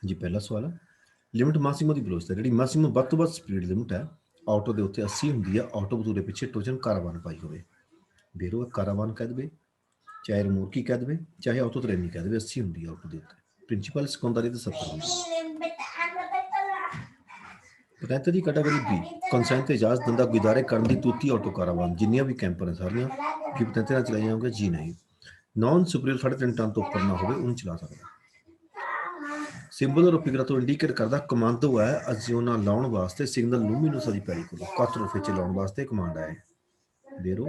जी पहला सवाल है लिमिट मासिमो की विलोचता जी मासिमो ਵੱਧ ਤੋਂ ਵੱਧ स्पीड लिमिट है ਆਟੋ ਦੇ ਉੱਤੇ 80 ਹੁੰਦੀ ਆ ਆਟੋ ਬਤੂਰੇ ਪਿੱਛੇ ਟੋਜਨ ਕਾਰਾਵਾਨ ਪਾਈ ਹੋਵੇ ਬੇਰੋ ਕਾਰਾਵਾਨ ਕਹਿ ਦੇਵੇ ਚਾਹੇ ਰਮੋਰਕੀ ਕਹਿ ਦੇਵੇ ਚਾਹੇ ਆਟੋ ਤਰੇਨੀ ਕਹਿ ਦੇਵੇ 80 ਹੁੰਦੀ ਆ ਆਟੋ ਦੇ ਉੱਤੇ ਪ੍ਰਿੰਸੀਪਲ ਸੈਕੰਡਰੀ ਤੇ 70 ਹੁੰਦੀ ਪਤੈਂਤ ਦੀ ਕੈਟਾਗਰੀ ਬੀ ਕੰਸੈਂਟ ਤੇ ਇਜਾਜ਼ਤ ਦਿੰਦਾ ਗੁਜ਼ਾਰੇ ਕਰਨ ਦੀ ਤੂਤੀ ਆਟੋ ਕਾਰਾਵਾਨ ਜਿੰਨੀਆਂ ਵੀ ਕੈਂਪਰ ਨੇ ਸਾਰੀਆਂ ਕੀ ਪਤੈਂਤ ਨਾਲ ਚਲਾਈਆਂ ਜਾਣਗੀਆਂ ਜੀ ਨਹੀਂ ਨੌਨ ਸੁਪਰੀਅਰ 3.5 ਟਨ ਤੋਂ ਉੱਪਰ ਨਾ ਹੋਵੇ ਉਹਨੂੰ ਚਲਾ ਸਕਦਾ ਸਿੰਬਲ ਔਰ ਫਿਗਰ ਤੋਂ ਇੰਡੀਕੇਟ ਕਰਦਾ ਕਮਾਂਡੋ ਹੈ ਅਸੀਂ ਉਹਨਾਂ ਲਾਉਣ ਵਾਸਤੇ ਸਿਗਨਲ ਲੂਮੀਨਸ ਦੀ ਪੈਰੀ ਕੋਲ ਕੱਟ ਰੁਫੇ ਚ ਲਾਉਣ ਵਾਸਤੇ ਕਮਾਂਡ ਹੈ ਦੇਰੋ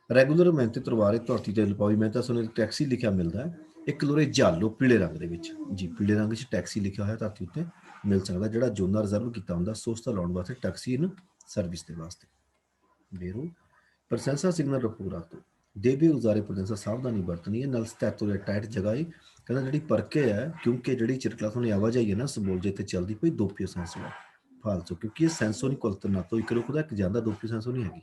ਰੈਗੂਲਰ ਮੈਂ ਤੇ ਤਰਵਾਰੇ ਧਰਤੀ ਤੇ ਲਪਾਈ ਮੈਂ ਤਾਂ ਸੁਣੇ ਟੈਕਸੀ ਲਿਖਿਆ ਮਿਲਦਾ ਹੈ ਇੱਕ ਲੋਰੇ ਜਾਲੋ ਪੀਲੇ ਰੰਗ ਦੇ ਵਿੱਚ ਜੀ ਪੀਲੇ ਰੰਗ 'ਚ ਟੈਕਸੀ ਲਿਖਿਆ ਹੋਇਆ ਧਰਤੀ ਉੱਤੇ ਮਿਲ ਸਕਦਾ ਜਿਹੜਾ ਜੋਨਾ ਰਿਜ਼ਰਵ ਕੀਤਾ ਹੁੰਦਾ ਸੋਸਤਾ ਲਾਉਣ ਵਾਸਤੇ ਟੈਕਸੀ ਇਨ ਸਰਵਿਸ ਦੇ ਵਾਸਤੇ ਬੇਰੋ ਪ੍ਰਸੈਂਸਾ ਸਿਗਨਲ ਰਪੂਰਾ ਤੋਂ ਦੇਵੇ ਉਜ਼ਾਰੇ ਪ੍ਰਦੇਸਾ ਸਾਵਧਾਨੀ ਵਰਤਣੀ ਹੈ ਨਲ ਸਤੈਤੋ ਜਾਂ ਟਾਈਟ ਜਗ੍ਹਾ ਹੈ ਕਹਿੰਦਾ ਜਿਹੜੀ ਪਰਕੇ ਹੈ ਕਿਉਂਕਿ ਜਿਹੜੀ ਚਿਰਕਲਾ ਤੋਂ ਆਵਾਜਾਈ ਹੈ ਨਾ ਸਬੋਲਜੇ ਤੇ ਚੱਲਦੀ ਪਈ ਦੋਪੀਓ ਸੈਂਸੋ ਹੈ ਫਾਲਤੂ ਕਿਉਂਕਿ ਇਹ ਸੈਂਸੋ ਨਹੀਂ ਕੁਲਤ ਨਾ ਤੋਂ ਇੱਕ ਰੁਕਦਾ ਇੱਕ ਜਾਂਦਾ ਦੋਪੀਓ ਸੈਂਸੋ ਨਹੀਂ ਹੈਗੀ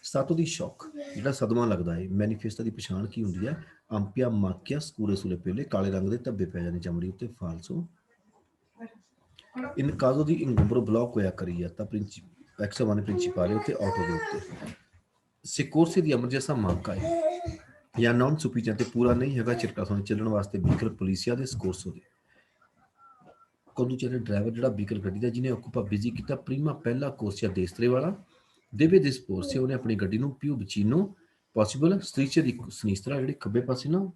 ਸਤਾਤੋ ਦੀ ਸ਼ੌਕ ਜਿਹੜਾ ਸਦਮਾ ਲੱਗਦਾ ਹੈ ਮੈਨੀਫੈਸਟੋ ਦੀ ਪਛਾਣ ਕੀ ਹੁੰਦੀ ਹੈ ਅੰਪੀਆ ਮਾਕਿਆ ਸਕੂਰੇ ਸੂਲੇ ਪਹਿਲੇ ਕਾਲੇ ਰੰਗ ਦੇ ਧੱਬੇ ਪੈ ਜਾਂਦੇ ਚਮੜੀ ਉੱਤੇ ਫਾਲਸੋ ਇਨ ਕਾਜ਼ੋ ਦੀ ਇਨਗੰਬਰੋ ਬਲੌਕ ਹੋਇਆ ਕਰੀ ਹੈ ਤਾਂ ਐਕਸੋਵਾਨੇ ਪ੍ਰਿੰਸੀਪਾਲੇ ਉੱਤੇ ਆਟੋ ਦੇ ਉੱਤੇ ਸਿਕੋਰਸੇ ਦੀ ਐਮਰਜੈਂਸਾ ਮੰਗਾ ਹੈ ਜਾਂ ਨਾਨ ਸੁਪੀਰੀਅਰ ਪੂਰਾ ਨਹੀਂ ਹੈਗਾ ਚਿਰਕਾ ਤੋਂ ਚੱਲਣ ਵਾਸਤੇ ਵਹੀਕਲ ਪੁਲਿਸਿਆ ਦੇ ਸਕੋਰਸੋ ਦੇ conducere driver ਜਿਹੜਾ ਵਹੀਕਲ ਗੱਡੀ ਦਾ ਜਿਹਨੇ ਓਕੂਪਾ ਬਿਜ਼ੀ ਕੀਤਾ ਪ੍ਰੀਮਾ ਪਹਿਲਾ ਕੋਰਸੀਆ ਦੇਸਤਰੇ ਵਾਲਾ deve disporsi ਉਹਨੇ ਆਪਣੀ ਗੱਡੀ ਨੂੰ ਪਿਊ ਬਚੀਨੋ ਪੋਸੀਬਲ ਸਟ੍ਰੀਚਰ ਦੀ ਸਨੀਸਤਰਾ ਜਿਹੜੀ ਖੱਬੇ ਪਾਸੇ ਨਾ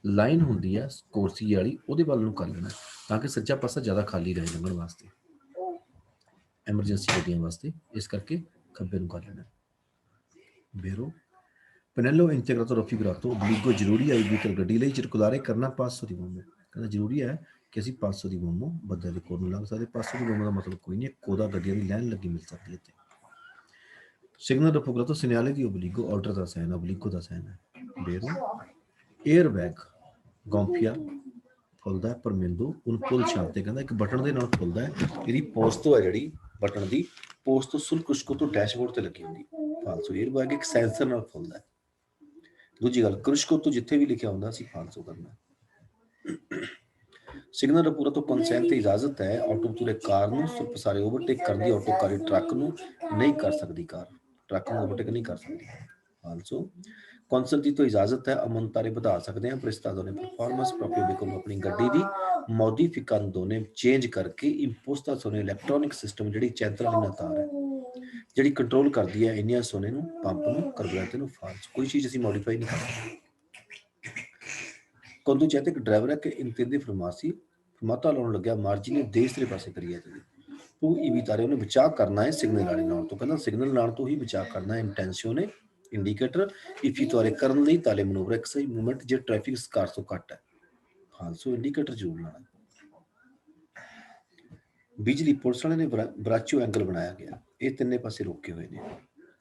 ਲਾਈਨ ਹੁੰਦੀ ਹੈ ਕੋਰਸੀ ਵਾਲੀ ਉਹਦੇ ਵੱਲ ਨੂੰ ਕਰ ਲੈਣਾ ਤਾਂ ਕਿ ਸੱਜਾ ਪਾਸਾ ਜ਼ਿਆਦਾ ਖਾਲੀ ਰਹੇ ਲੰਘਣ ਵਾਸਤੇ ਐਮਰਜੈਂਸੀ ਗੱਡੀਆਂ ਵਾਸਤੇ ਇਸ ਕਰਕੇ ਖੱਬੇ ਨੂੰ ਕਰ ਲੈਣਾ ਬੇਰੋ ਪਨੈਲੋ ਇੰਟੀਗ੍ਰਾਟੋ ਰਫੀਗਰਾਟੋ ਬਲੀਗੋ ਜ਼ਰੂਰੀ ਹੈ ਵਹੀਕਲ ਗੱਡੀ ਲਈ ਚਿਰਕੁਲਾਰੇ ਕਰਨਾ 500 ਦੀ ਮੋਮੋ ਕਹਿੰਦਾ ਜ਼ਰੂਰੀ ਹੈ ਕਿ ਅਸੀਂ 500 ਦੀ ਮੋਮੋ ਬੱਦਲ ਦੇ ਕੋਲ ਨੂੰ ਲੱਗ ਸਕਦੇ 500 ਦੀ ਮੋਮੋ ਦਾ ਮਤਲਬ ਕੋਈ ਨਹੀਂ ਕੋਦਾ ਗੱਡੀਆਂ ਦੀ ਲਾਈਨ ਲੱਗੀ ਮਿਲ ਸਕਦੀ ਹੈ ਸਿਗਨਲ ਰਫੂਗਰਾਟੋ ਸਿਨਿਆਲੇ ਦੀ ਓਬਲੀਗੋ ਆਰਡਰ ਦਾ ਸਾਈਨ ਓਬਲੀਗੋ ਦਾ ਸਾਈਨ ਹੈ ਬੇਰੋ 에ਅਰ ਬੈਗ ਗੌਂਫੀਆ ਫੁੱਲਦਾ ਪਰਮਿੰਦੂ ਉਹਨੂੰ ਪੁੱਲ ਛਾਪਤੇ ਕਹਿੰਦਾ ਇੱਕ ਬਟਨ ਦੇ ਨਾਲ ਫੁੱਲਦਾ ਹੈ ਇਹਦੀ ਪੋਸਟ ਤੋਂ ਹੈ ਜਿਹੜੀ ਬਟਨ ਦੀ ਪੋਸਟ ਤੋਂ ਸੁਲ ਕੁਸ਼ਕੋ ਤੋਂ ਡੈਸ਼ਬੋਰਡ ਤੇ ਲੱਗੀ ਹੁੰਦੀ ਫਾਲਸੋ 에ਅਰ ਬੈਗ ਇੱਕ ਸੈਂਸਰ ਨਾਲ ਫੁੱਲਦਾ ਦੂਜੀ ਗੱਲ ਕ੍ਰਿਸ਼ਕੋ ਤੋਂ ਜਿੱਥੇ ਵੀ ਲਿਖਿਆ ਹੁੰਦਾ ਅਸੀਂ ਫਾਲਸੋ ਕਰਨਾ ਸਿਗਨਲ ਰਪੂਰਾ ਤੋਂ ਕੰਸੈਂਟ ਤੇ ਇਜਾਜ਼ਤ ਹੈ ਆਟੋ ਪੂਰੇ ਕਾਰ ਨੂੰ ਸੁਰਪ ਸਾਰੇ ਓਵਰਟੇਕ ਕਰਨ ਦੀ ਆਟੋ ਕਾਰ ਟਰੱਕ ਨੂੰ ਨਹੀਂ ਕਰ ਸਕਦੀ ਕਾਰ ਟਰੱਕ ਨੂੰ ਓਵਰਟੇਕ ਨਹੀਂ ਕਰ ਸਕਦੀ ਆਲਸੋ ਕੌਂਸਲ ਦੀ ਤੋਂ ਇਜਾਜ਼ਤ ਹੈ ਅਮਨਤਾਰੇ ਵਧਾ ਸਕਦੇ ਹਾਂ ਪ੍ਰਿਸਤਾਦੋ ਨੇ ਪਰਫਾਰਮੈਂਸ ਪ੍ਰੋਪਰ ਵਿਕਲ ਨੂੰ ਆਪਣੀ ਗੱਡੀ ਦੀ ਮੋਡੀਫਿਕਨ ਨੇ ਚੇਂਜ ਕਰਕੇ ਇੰਪੋਸਟਾ ਸੋਨੇ ਇਲੈਕਟ੍ਰੋਨਿਕ ਸਿਸਟਮ ਜਿਹੜੀ ਚੈਂਤਰ ਵਾਲੀ ਤਾਰ ਹੈ ਜਿਹੜੀ ਕੰਟਰੋਲ ਕਰਦੀ ਹੈ ਇੰਨੀਆਂ ਸੋਨੇ ਨੂੰ ਪੰਪ ਨੂੰ ਕਰਬੂਰੇਟਰ ਨੂੰ ਫਾਲਸ ਕੋਈ ਚੀਜ਼ ਅਸੀਂ ਮੋਡੀਫਾਈ ਨਹੀਂ ਕਰ ਸਕਦੇ quando c'è che driver che intende fermarsi fermata ਲਾਉਣ ਲੱਗਿਆ ਮਾਰਜੀ ਨੇ ਦੇਸਰੇ ਪਾਸੇ ਕਰੀ ਹੈ ਤੂੰ ਇਵਿਤਾਰੇ ਉਹਨੇ ਬਚਾਅ ਕਰਨਾ ਹੈ ਸਿਗਨਲ ਵਾਲੇ ਨਾਲ ਤੋਂ ਕਹਿੰਦਾ ਸਿਗਨਲ ਨਾਲ ਤੋਂ ਹੀ ਬਚਾਅ ਕਰਨਾ ਹੈ ਇੰਟੈਂਸ਼ੀਓਨੇ ਇੰਡੀਕੇਟਰ ਇਫਿਤਾਰੇ ਕਰਨ ਲਈ ਤਾਲੇ ਮਨੂਵਰ ਇੱਕ ਸਹੀ ਮੂਵਮੈਂਟ ਜੇ ਟ੍ਰੈਫਿਕ ਸਕਾਰ ਤੋਂ ਘੱਟ ਹੈ ਫਾਲਸੋ ਇੰਡੀਕੇਟਰ ਜ਼ਰੂਰ ਲਾਣਾ ਬਿਜਲੀ ਪੁਲਿਸ ਵਾਲੇ ਨੇ ਬਰਾਚੋ ਐਂਗਲ ਬਣਾਇਆ ਗਿਆ ਇਹ ਤਿੰਨੇ ਪਾਸੇ ਰੋਕੇ ਹੋਏ ਨੇ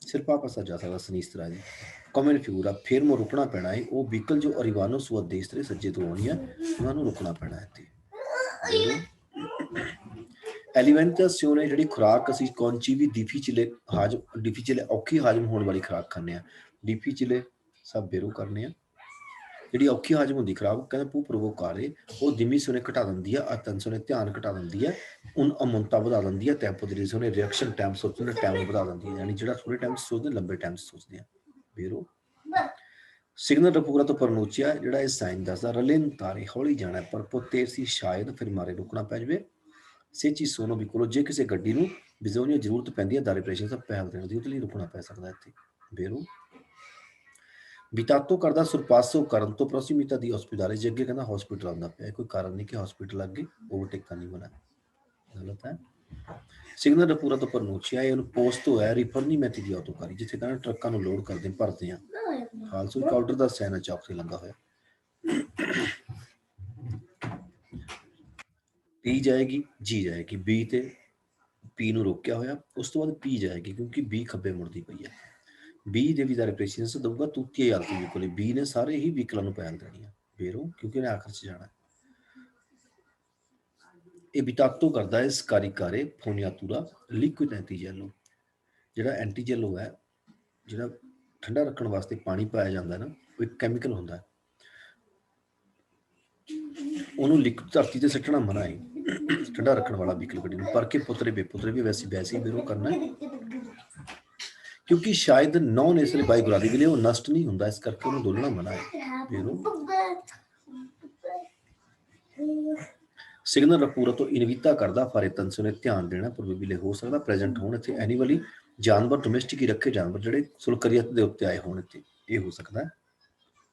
ਸਿਰਫ ਆ ਪਾਸਾ ਜਾ ਸਕਦਾ ਸਨੀਸਤਰਾ ਜੀ ਕਮਨ ਫਿਗੂਰਾ ਫਿਰ ਮੋ ਰੁਕਣਾ ਪੈਣਾ ਹੈ ਉਹ ਵਹੀਕਲ ਜੋ ਅਰੀਵਾਨੋ ਸੁਅਦ ਦੇਸ਼ ਦੇ ਸੱਜੇ ਤੋਂ ਆਉਣੀ ਹੈ ਉਹਨਾਂ ਨੂੰ ਰੁਕਣਾ ਪੈਣਾ ਹੈ ਇੱਥੇ ਐਲੀਮੈਂਟਾਸੀਓਨ ਜਿਹੜੀ ਖੁਰਾਕ ਅਸੀਂ ਕੌਂਚੀ ਵੀ ਡਿਫੀਚਿਲੇ ਔਖੀ ਹਾਜ਼ਮ ਹੋਣ ਵਾਲੀ ਖੁਰਾਕ ਖਾਂਦੇ ਹਾਂ ਡਿਫੀਚਿਲੇ ਸਭ ਬੇਰੂ ਕਰਨੇ ਆ ਜਿਹੜੀ ਔਖੀ ਹਾਜ਼ਮ ਹੁੰਦੀ ਖਰਾਬ ਕਹਿੰਦੇ ਭੂ ਪ੍ਰਵੋਕਾਰੇ ਉਹ ਦਿਮੀ ਸੋਨੇ ਘਟਾ ਦਿੰਦੀ ਆ ਅਤੰਸੋ ਨੇ ਧਿਆਨ ਘਟਾ ਦਿੰਦੀ ਹੈ ਉਨ ਅਮੁਨਤਾ ਵਧਾ ਦਿੰਦੀ ਹੈ ਟੈਂਪੋ ਦੇ ਸੋਨੇ ਰਿਐਕਸ਼ਨ ਟਾਈਮ ਸੋਚਦੇ ਟਾਈਮ ਵਧਾ ਦਿੰਦੀ ਹੈ ਯਾਨੀ ਜਿਹੜਾ ਥੋੜੇ ਟਾਈਮ ਸੋਚਦੇ ਲੰਬੇ ਟਾਈਮ ਸੋਚਦੇ ਆ ਬੇਰੋ ਸਿਗਨਲ ਰਫੂਗਰਾ ਤੋਂ ਪਰਨੋਚਿਆ ਜਿਹੜਾ ਇਹ ਸਾਈਨ ਦੱਸਦਾ ਰਲੇਨ ਤਾਰੇ ਹੌਲੀ ਜਾਣਾ ਪਰ ਪੁੱਤੇ ਸੀ ਸ਼ਾਇਦ ਫਿਰ ਮਾਰੇ ਰੁਕਣਾ ਪੈ ਜਾਵੇ ਸੇਚੀ ਸੋਨੋ ਵੀ ਕੋਲ ਜੇ ਕਿਸੇ ਗੱਡੀ ਨੂੰ ਬਿਜ਼ੋਨੀਆ ਜ਼ਰੂਰਤ ਪੈਂਦੀ ਹੈ ਦਾਰੇ ਪ੍ਰੈਸ਼ਰ ਸਭ ਪਹਿਲ ਦੇਣ ਦੀ ਉਹਦੇ ਲਈ ਰੁਕਣਾ ਪੈ ਸਕਦਾ ਇੱਥੇ ਬੇਰੋ ਬਿਤਾਤੋ ਕਰਦਾ ਸੁਰਪਾਸੋ ਕਰਨ ਤੋਂ ਪ੍ਰੋਸੀਮਿਤਾ ਦੀ ਹਸਪਤਾਲ ਜੇ ਅੱਗੇ ਕਹਿੰਦਾ ਹਸਪੀਟਲ ਆਉਂਦਾ ਪਿਆ ਕੋਈ ਕਾਰਨ ਨਹੀਂ ਕਿ ਹਸਪੀਟਲ ਅੱਗੇ ਓਵਰਟੇਕ ਕਰਨੀ ਬਣਾ ਗਲਤ ਹੈ ਸਿਗਨਲ ਰਪੂਰਾ ਤੋਂ ਪਰਨੋਚਿਆ ਇਹ ਉਹਨੂੰ ਪੋਸਟ ਹੋਇਆ ਰਿਫਰ ਨਹੀਂ ਮੈਥੀ ਦੀ ਆਟੋਕਾਰੀ ਜਿੱਥੇ ਕਹਿੰਦਾ ਟਰੱਕਾਂ ਨੂੰ ਲੋਡ ਕਰਦੇ ਭਰਦੇ ਆ ਫਾਲਸੂ ਕਾਊਂਟਰ ਦਾ ਸੈਨਾ ਚੌਕ ਤੇ ਲੱਗਾ ਹੋਇਆ ਪੀ ਜਾਏਗੀ ਜੀ ਜਾਏਗੀ ਬੀ ਤੇ ਪੀ ਨੂੰ ਰੋਕਿਆ ਹੋਇਆ ਉਸ ਤੋਂ ਬਾਅਦ ਪੀ ਜਾਏਗੀ ਕਿਉਂਕਿ ਬੀ ਖੱਬੇ ਮੁੜਦੀ ਪਈ ਹੈ ਬੀ ਦੇ ਵੀ ਦਾ ਰਿਪਰੈਸ਼ਨਸ ਦਊਗਾ ਤੂਤੀ ਹਾਲਤ ਬਿਲਕੁਲ ਬੀ ਨੇ ਸਾਰੇ ਹੀ ਵਹੀਕਲਾਂ ਨੂੰ ਪਹਿਲ ਦੇਣੀ ਆ ਬੇਰੋ ਕਿਉਂਕਿ ਇਹਨੇ ਆਖਰ 'ਚ ਜਾਣਾ ਇਹ ਬਿਤਾਤੋ ਕਰਦਾ ਹੈ ਸਕਾਰੀਕਾਰੇ ਫੋਨੀਆਤੂਰਾ ਲਿਕੁਇਡ ਐਂਟੀਜੈਲੋ ਜਿਹੜਾ ਐਂਟੀਜੈਲੋ ਹੈ ਜਿਹੜਾ ਠੰਡਾ ਰੱਖਣ ਵਾਸਤੇ ਪਾਣੀ ਪਾਇਆ ਜਾਂਦਾ ਨਾ ਉਹ ਇੱਕ ਕੈਮੀਕਲ ਹੁੰਦਾ ਉਹਨੂੰ ਲਿਕਵਿਡ ਧਰਤੀ ਤੇ ਸਿੱਟਣਾ ਮਨਾ ਹੈ। ਠੰਡਾ ਰੱਖਣ ਵਾਲਾ ਵਹੀਕਲ ਗੱਡੀ ਨੂੰ, ਪਰ ਕੇ ਪੁੱਤਰੇ ਬੇਪੁੱਤਰੇ ਵੀ ਵੈਸੇ ਹੀ ਵੀਰੋ ਕਰਨਾ ਹੈ, ਕਿਉਂਕਿ ਸ਼ਾਇਦ ਨੌਨ ਇਸ ਲਈ ਬਾਈ ਗੁਲਾਬੀ ਵੇਲੇ ਉਹ ਨਸ਼ਟ ਨਹੀਂ ਹੁੰਦਾ, ਇਸ ਕਰਕੇ ਉਹਨੂੰ ਡੋਲਣਾ ਮਨਾ ਹੈ ਵੀਰੋ। ਸਿਗਨਲ ਪੂਰਾ ਤੋਂ ਇਨਵੀਤਾ ਕਰਦਾ ਫਾਰੇ ਤੰਸੋ ਨੇ ਧਿਆਨ ਦੇਣਾ ਪ੍ਰੋਬੇਬਲੀ ਹੋ ਸਕਦਾ ਪ੍ਰੈਜ਼ੈਂਟ ਹੋਣ ਇੱਥੇ ਐਨੀਮਲੀ ਜਾਨਵਰ ਡੋਮੈਸਟਿਕ ਹੀ ਰੱਖੇ ਜਾਨਵਰ ਜਿਹੜੇ ਸੁਲਕਰੀਅਤ ਦੇ ਉੱਤੇ ਆਏ ਹੋਣ ਇੱਥੇ, ਇਹ ਹੋ ਸਕਦਾ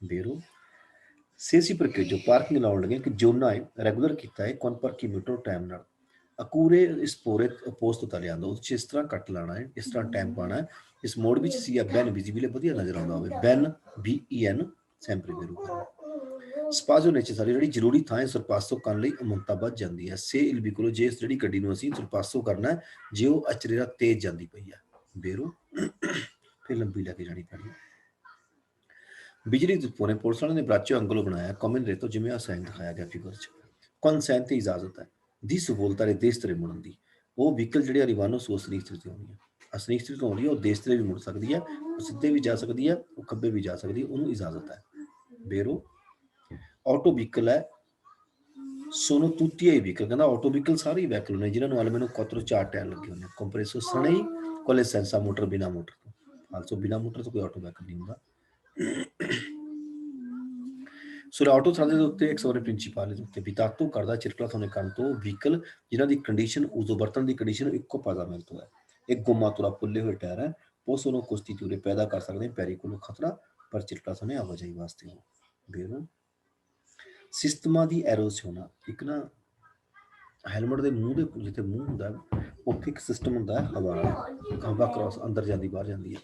ਵੀਰੋ। ਸੇਸੀ ਪ੍ਰਕਿਰਿਆ ਪਾਰਕਿੰਗ ਲਾਉਣ ਲੱਗੇ ਕਿ ਜੋਨਾ ਹੈ ਰੈਗੂਲਰ ਕੀਤਾ ਹੈ ਕੌਣ ਪਰ ਕਿਲੋਮੀਟਰ ਟਾਈਮ ਨਾਲ ਅਕੂਰੇ ਇਸ ਪੂਰੇ ਪੋਸਟ ਤੋਂ ਲਿਆਂਦਾ ਉਹ 'ਚ ਇਸ ਤਰ੍ਹਾਂ ਕੱਟ ਲਾਣਾ ਹੈ, ਇਸ ਤਰ੍ਹਾਂ ਟਾਈਮ ਪਾਉਣਾ ਹੈ। ਇਸ ਮੋਡ ਵਿੱਚ ਸੀ ਬੈਨ ਵਿਜ਼ੀਬਲ ਵਧੀਆ ਨਜ਼ਰ ਆਉਂਦਾ ਹੋਵੇ, ਬੈਨ BEN ਸੈਂਪਰੀ ਵੀਰੋ। ਸਪਾਜੋ ਨੇਚਰ ਸਾਡੀ ਜਿਹੜੀ ਜ਼ਰੂਰੀ ਥਾਂ ਹੈ ਸਰਪਾਸੋ ਕਰਨ ਲਈ ਅਮੁਕਤਾ ਵੱਧ ਜਾਂਦੀ ਹੈ। ਸੇ ਇਲ ਬਿਕੋਲੋ ਜੇ ਇਸ ਜਿਹੜੀ ਗੱਡੀ ਨੂੰ ਅਸੀਂ ਸਰਪਾਸੋ ਕਰਨਾ ਹੈ ਜੇ ਉਹ ਅਚਰੇਰਾ ਤੇਜ਼ ਜਾਂਦੀ ਪਈ ਹੈ ਵੀਰੋ, ਫਿਰ ਲੰਬੀ ਲੈ ਕੇ ਜਾਣੀ ਪੈਣੀ। ਬਿਜਲੀ ਦੇ ਨੇ ਪੁਲਿਸ ਵਾਲਿਆਂ ਨੇ ਬਰਾਚੋ ਅੰਗਲੋ ਬਣਾਇਆ ਕਮਨ ਰੇਤੋ ਜਿਵੇਂ ਆ ਸਾਈਨ ਦਿਖਾਇਆ ਗਿਆ ਫਿਗਰ 'ਚ। ਕਨਸੈਂਟ ਤੇ ਇਜਾਜ਼ਤ ਹੈ ਦੀ ਸਹੂਲਤਾਂ ਦੇ ਦੇਸ਼ ਤਰੇ ਮੁੜਨ ਦੀ, ਉਹ ਵਹੀਕਲ ਜਿਹੜੇ ਰਿਵਾਨੋ ਸੋ ਅਸਨੀਕ ਸਥਿਤੀ ਆਉਣੀ ਹੈ, ਅਸਨੀਕ ਸਥਿਤੀ ਤੋਂ ਆਉਂਦੀ ਹੈ ਉਹ ਦੇਸ਼ ਤਰੇ ਵੀ ਮੁੜ ਸਕਦੀ ਹੈ, ਉਹ ਸਿੱਧੇ ਵੀ ਜਾ ਸਕਦੀ ਹੈ, ਉਹ ਖੱਬੇ ਵੀ ਜਾ ਸਕਦੀ ਹੈ, ਉਹਨੂੰ ਇਜਾਜ਼ਤ ਹੈ ਬੇਰੋ। ਆਟੋ ਵਹੀਕਲ ਹੈ ਸੋਨੋ ਤੂਤੀਆ ਹੀ ਵਹੀਕਲ, ਕਹਿੰਦਾ ਆਟੋ ਵਹੀਕਲ ਸਾਰੇ ਹੀ ਵਹੀਕਲ ਨੇ ਜਿਨ੍ਹਾਂ ਨੂੰ ਆਲਮੇ ਨੂੰ 4 ਟਾਇਰ ਲੱਗੇ ਹੁੰਦੇ, ਕੰਪਰੈਸਰ ਸਣੇ ਹੀ ਕੋਲੇ ਸੈਂਸਾ ਮੋਟਰ ਬਿਨਾ ਮੋਟਰ ਤੋਂ, ਫਾਲਸੋ ਬਿਨਾ ਮੋਟਰ ਤੋਂ ਕੋਈ ਆਟੋ ਵਹੀਕਲ ਨਹੀਂ ਹੁੰਦਾ। Sulle auto strade tutte ex ore principali tutte abitato ਕਰਦਾ circolato ਨੇ ਕਰਨ ਤੋਂ ਵਹੀਕਲ ਜਿਨ੍ਹਾਂ ਦੀ ਕੰਡੀਸ਼ਨ ਉਸੋ ਵਰਤਣ ਦੀ ਕੰਡੀਸ਼ਨ ਇੱਕੋ ਪਾਜ਼ਾਮੈਂਟੋ ਹੈ, ਇੱਕ ਗੋਮਾਤੋਰਾ ਪੁੱਲੇ ਹੋਏ ਟਾਇਰ ਹੈ possono costituire ਪੈਦਾ ਕਰ ਸਕਦੇ pericolo ਖਤਰਾ ਪਰ circolazione ਆਵਾਜਾਈ ਵਾਸਤੇ ਹੋ ਬੇਰੋ। ਸਿਸਟਮਾਂ ਦੀ ਐਰੋਸਿਓਨਾ ਇੱਕ ਨਾ ਹੈਲਮਟ ਦੇ ਮੂੰਹ ਦੇ ਜਿੱਥੇ ਮੂੰਹ ਹੁੰਦਾ ਉੱਥੇ ਇੱਕ ਸਿਸਟਮ ਹੁੰਦਾ ਹੈ ਹਵਾ ਕ੍ਰਾਸ ਅੰਦਰ ਜਾਂਦੀ ਬਾਹਰ ਜਾਂਦੀ ਹੈ,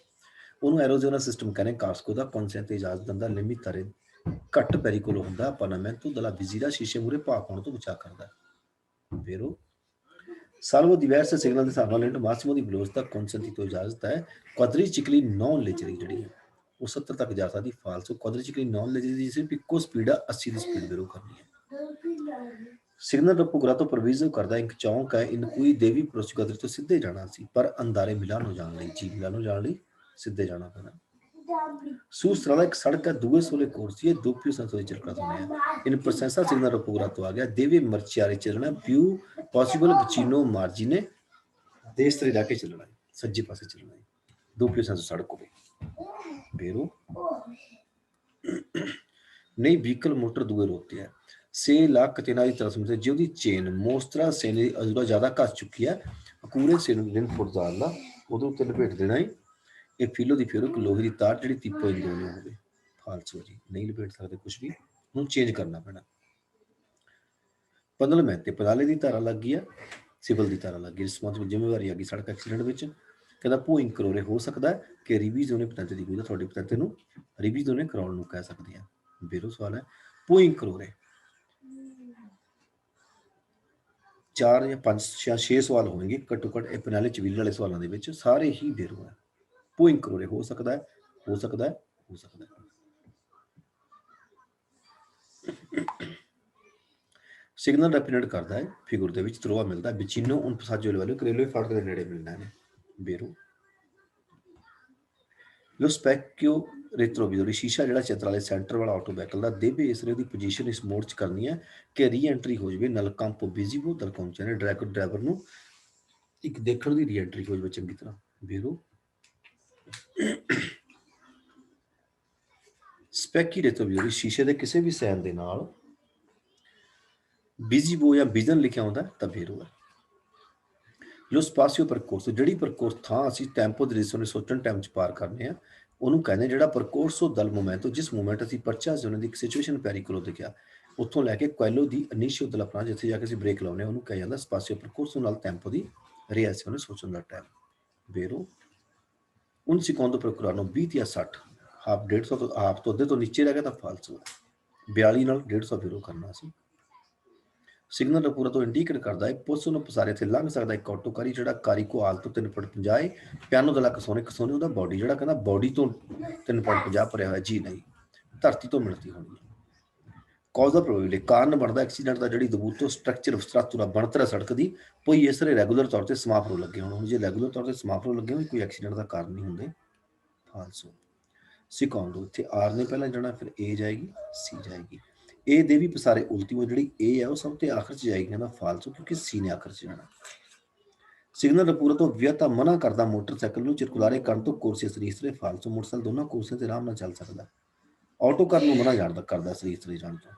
ਉਹਨੂੰ ਐਰੋਜ਼ੋਨਲ ਸਿਸਟਮ ਕਹਿੰਦੇ। ਕਾਸਕੋ ਦਾ ਕਨਸੈਂਟ ਤੇ ਇਜਾਜ਼ਤ ਦਿੰਦਾ ਲਿਮਿਟਰੇ ਘੱਟ ਪੈਰੀਕੋਲ ਹੁੰਦਾ ਪਾਰਲੀਮੈਂਟ ਤੋਂ ਦਲਾ ਵਿਜ਼ੀਰਾ ਸ਼ੀਸ਼ੇ ਮੂਰੇ ਭਾਪ ਹੋਣ ਤੋਂ ਬਚਾ ਕਰਦਾ ਫੇਰੋ। ਸਾਲਵੋ ਦਿਵੈਰਸ ਸਿਗਨਲ ਦੇ ਹਿਸਾਬ ਨਾਲ ਲਿੰਟ ਮਾਸਿਮੋ ਦੀ ਵੈਲੋਸਿਟੀ ਕਨਸੈਂਟ ਤੋਂ ਇਜਾਜ਼ਤ ਹੈ। ਕੁਆਡਰੀਚਿਕਲੀ ਨੌਨ ਲੇਜਰੀ ਜਿਹੜੀ ਹੈ ਉਹ 70 ਤੱਕ ਜਾ ਸਕਦੀ, ਫਾਲਸੋ ਕੁਆਡਰੀਚਿਕਲੀ ਨੌਨ ਲੇਜਰੀ ਦੀ ਸਿਰਫ ਇੱਕੋ ਸਪੀਡ ਆ 80 ਦੀ ਸਪੀਡ ਵੀਰੋ ਕਰਨੀ ਹੈ। ਸਿਗਨਲ ਰਪੋਗਰਾ ਤੋਂ ਪ੍ਰੋਵੀਜ਼ਨ ਕਰਦਾ ਇੱਕ ਚੌਂਕ ਹੈ ਇਨ ਕੋਈ ਦੇਵੀ ਪ੍ਰੋਸਗਦਰੀ ਤੋਂ ਸਿੱਧੇ ਜਾਣਾ ਸੀ ਪਰ ਅੰਦਾਰੇ ਮਿਲਾਨੋ ਜਾਣ ਲਈ ਜੀ ਮਿਲਾਨੋ ਜਾਣ ਲਈ ਸਿੱਧੇ ਜਾਣਾ ਪੈਣਾ। Su strada che salga 2 sole corsie e doppio senso di circolazione. In presenza signal rapporto a deve marciare ਚੱਲਣਾ più possible vicino margine destra ਜਾ ਕੇ ਚੱਲਣਾ ਹੈ, ਸੱਜੇ ਪਾਸੇ ਚੱਲਣਾ ਹੈ, doppio senso ਸੜਕ ਹੋਵੇ vero। नहीं व्हीकल मोटर दुए रोकते हैं से ला कतेना की तरफ से जो चेन मोस्टरा सेने की अजूरा ज़्यादा घस चुकी है पूरे सेन दिन फुट डालना उदों उत्ते लपेट देना ही ਇਹ ਫੀਲੋ ਦੀ ਫਿਰ ਇੱਕ ਲੋਹੇ ਦੀ ਤਾਰ ਜਿਹੜੀ ਤੀਪੋ ਇੰਜ ਦੋਨੋਂ ਹੋਵੇ ਫਾਲਸੋ ਜੀ ਨਹੀਂ ਲਪੇਟ ਸਕਦੇ ਕੁਝ ਵੀ, ਹੁਣ ਚੇਂਜ ਕਰਨਾ ਪੈਣਾ। ਪੰਦਲ ਮੈਂ ਤੇ ਪਦਾਲੇ ਦੀ ਧਾਰਾ ਲੱਗ ਗਈ ਆ ਸਿਵਲ ਦੀ ਧਾਰਾ ਲੱਗ ਗਈ, ਰਿਸਪੌਂਸਿਬਲ ਜ਼ਿੰਮੇਵਾਰੀ ਆ ਗਈ ਸੜਕ ਐਕਸੀਡੈਂਟ ਵਿੱਚ। ਕਹਿੰਦਾ ਭੂਇੰਗ ਕਰੋਰੇ ਹੋ ਸਕਦਾ ਕਿ ਰਿਵੀਜ਼ ਉਹਨੇ ਪਤੰਤੇ ਦੀ ਕੋਈ ਤਾਂ ਤੁਹਾਡੇ ਪਤੰਤੇ ਨੂੰ ਰਿਵੀਜ਼ ਉਹਨੇ ਕਰਾਉਣ ਨੂੰ ਕਹਿ ਸਕਦੇ ਆ ਬੇਰੋ। ਸਵਾਲ ਹੈ ਭੂਇੰਗ ਕਰੋਰੇ 4 ਜਾਂ 5 ਜਾਂ 6 ਸਵਾਲ ਹੋਣਗੇ ਘੱਟੋ ਘੱਟ ਇਹ ਪਨਾਲੇ ਚਵੀਲ ਵਾਲੇ ਸਵਾਲਾਂ ਦੇ ਵਿੱਚ ਸਾਰੇ ਹੀ ਬੇਰੋ ਹੈ। ਭੂਇੰਗ ਕਰੋਰੇ ਹੋ ਸਕਦਾ ਹੈ, ਹੋ ਸਕਦਾ ਹੈ, ਹੋ ਸਕਦਾ ਹੈ। ਸਿਗਨਲ ਰੈਪੀਨੇਟ ਕਰਦਾ ਹੈ ਫਿਗਰ ਦੇ ਵਿੱਚ ਤਰੋਆ ਮਿਲਦਾ ਵਿਚੀਨੋ ਉਨ ਪਸਾਜੋ ਵਾਲੇ ਕਰੇਲੋਏ ਫਾਟਕ ਦੇ ਨੇੜੇ ਮਿਲਣਾ ਹੈ ਬੇਰੋ। ਲੋ ਸਪੈਕਿਓ ਰੇਟਰੋਵਿਜ਼ਰ ਸ਼ੀਸ਼ਾ ਜਿਹੜਾ ਚਿੱਤਰ ਵਾਲੇ ਸੈਂਟਰ ਵਾਲਾ ਆਟੋ ਵਹੀਕਲ ਦਾ ਦੇਵੇ ਇਸ ਦੀ ਪੋਜੀਸ਼ਨ ਇਸ ਮੋਡ 'ਚ ਕਰਨੀ ਹੈ ਕਿ ਰੀ ਐਂਟਰੀ ਹੋ ਜਾਵੇ ਨਲ ਕੰਪੋ ਵਿਜ਼ੀਬਲ ਦਲ ਪਹੁੰਚਿਆ ਨੇ ਡਰਾਈਵਰ ਨੂੰ ਇੱਕ ਦੇਖਣ ਦੀ ਰੀ ਐਂਟਰੀ ਹੋ ਜਾਵੇ ਚੰਗੀ ਤਰ੍ਹਾਂ ਬੇਰੋ। ਸਪੈਕੀ ਰੇਟਰੋਵਿਜ਼ਰ ਸ਼ੀਸ਼ੇ ਦੇ ਕਿਸੇ ਵੀ ਸੈਨ ਦੇ ਨਾਲ ਵਿਜ਼ੀਬੋ ਜਾਂ ਵਿਜ਼ਨ ਲਿਖਿਆ ਹੁੰਦਾ ਤਾਂ ਬੇਰੋ ਹੈ। ਲੋ ਸਪਾਸੀਓ ਪਰਕੋਰਸ ਜਿਹੜੀ ਪਰਕੋਰਸ ਥਾਂ ਅਸੀਂ ਟੈਂਪੋ ਦੇ ਰਿਸੋਨੇ ਸੋਚਣ ਟਾਈਮ 'ਚ ਪਾਰ ਕਰਨੇ ਆ ਉਹਨੂੰ ਕਹਿੰਦੇ ਜਿਹੜਾ ਪਰਕੋਰਸੋ ਦਲ ਮੋਮੈਂਟੋ ਜਿਸ ਮੂਮੈਂਟ ਅਸੀਂ ਪਰਚਾ ਜ਼ੋਨ ਦੀ ਇੱਕ ਸਿਚੁਏਸ਼ਨ ਪੈਰੀਕੋਲੋ ਦਿਖਿਆ ਉੱਥੋਂ ਲੈ ਕੇ ਕੁਐਲੋ ਦੀ ਇਨੀਸ਼ੀਓ ਦਲ ਆਪਣਾ ਜਿੱਥੇ ਜਾ ਕੇ ਅਸੀਂ ਬ੍ਰੇਕ ਲਾਉਂਦੇ ਉਹਨੂੰ ਕਿਹਾ ਜਾਂਦਾ ਸਪਾਸੀਓ ਪਰਕੋਰਸੋ ਨਾਲ ਟੈਂਪੋ ਦੀ ਰਿਐਸੀਓਨੇ ਸੋਚਣ ਦਾ ਟਾਈਮ ਬੇਰੋ। ਉਨ ਸਿਕੋਂਦੋ ਪ੍ਰੋਕੁਰਾਨੋ 20 ਜਾਂ 60 ਹਾਫ 150 ਤੋਂ ਹਾਫ ਤੋਂ ਅੱਧੇ ਤੋਂ ਨੀਚੇ ਰਹਿ ਗਿਆ ਤਾਂ ਫਾਲਸੋ ਹੈ 42 ਨਾਲ 150 ਬੇਰੋ ਕਰਨਾ ਸੀ। ਸਿਗਨਲ ਪੂਰਾ ਤੋਂ ਇੰਡੀਕੇਟ ਕਰਦਾ ਹੈ ਪੁਲਿਸ ਨੂੰ ਪਸਾਰੇ ਤੇ ਲੰਘ ਸਕਦਾ ਇੱਕ ਆਟੋਕਾਰੀ ਜਿਹੜਾ ਕਾਰੀ ਕੋ ਆਲ ਤੋਂ 3.50 ਪਿਆਨੋ ਦਲਾ ਕਸੋਨੇ ਉਹਦਾ ਬੋਡੀ ਜਿਹੜਾ ਕਹਿੰਦਾ ਬੋਡੀ ਤੋਂ 3.50 ਭਰਿਆ ਹੋਇਆ ਜੀ ਨਹੀਂ ਧਰਤੀ ਤੋਂ ਮਿਲਦੀ ਹੋਣੀ ਹੈ। ਕਾਜ਼ ਦਾ ਪ੍ਰੋਬੇਬਿਲਿਟੀ ਕਾਰਨ ਬਣਦਾ ਐਕਸੀਡੈਂਟ ਦਾ ਜਿਹੜੀ ਦਬੂਤੋ ਸਟਰਕਚਰ ਸਟਰਕਚਰ ਬਣਤਰ ਸੜਕ ਦੀ ਕੋਈ ਇਸ ਤਰ੍ਹਾਂ ਰੈਗੂਲਰ ਤੌਰ ਤੇ ਸਮਾਪਰੋ ਲੱਗੇ ਹੋਣ ਜੇ ਰੈਗੂਲਰ ਤੌਰ ਤੇ ਸਮਾਪਰੋ ਲੱਗੇ ਹੋਣ ਕੋਈ ਐਕਸੀਡੈਂਟ ਦਾ ਕਾਰਨ ਨਹੀਂ ਹੁੰਦੇ ਫਾਲਸੋ। ਸਿਕੌਂਡੋ ਇੱਥੇ ਆਰ ਨੇ ਪਹਿਲਾਂ ਜਾਣਾ ਫਿਰ ਏ ਜਾਏਗੀ ਸੀ ਜਾਏਗੀ ए ਦੇ ਵੀ ਪਸਾਰੇ ਉਲਟੀ ਉਹ ਜਿਹੜੀ A ਹੈ ਉਹ ਸਭ ਤੋਂ ਆਖਰ 'ਚ ਜਾਏਗੀ ਨਾ ਫਾਲਸੋ ਕਿਉਂਕਿ C ਨੇ ਆਖਰ 'ਚ ਜਾਣਾ। ਸਿਗਨਲ ਪੂਰਾ ਤੋਂ ਵਿਅਤਾ ਮਨਾ ਕਰਦਾ ਮੋਟਰਸਾਈਕਲ ਨੂੰ ਚਿਰਕੁਲਾਰੇ ਕਰਨ ਤੋਂ ਕੋਰਸੇ ਸਰੀਸਰੇ ਫਾਲਸੋ ਮੋਟਰਸਾਈਕਲ ਦੋਨਾਂ ਕੋਰਸੇ ਤੇ ਆਰਾਮ ਨਾਲ ਚੱਲ ਸਕਦਾ। ਆਟੋ ਕਰਨ ਨੂੰ ਮਨਾ ਜਾਣਦਾ ਕਰਦਾ ਸਰੀਸਰੇ ਜਾਣ ਤੋਂ।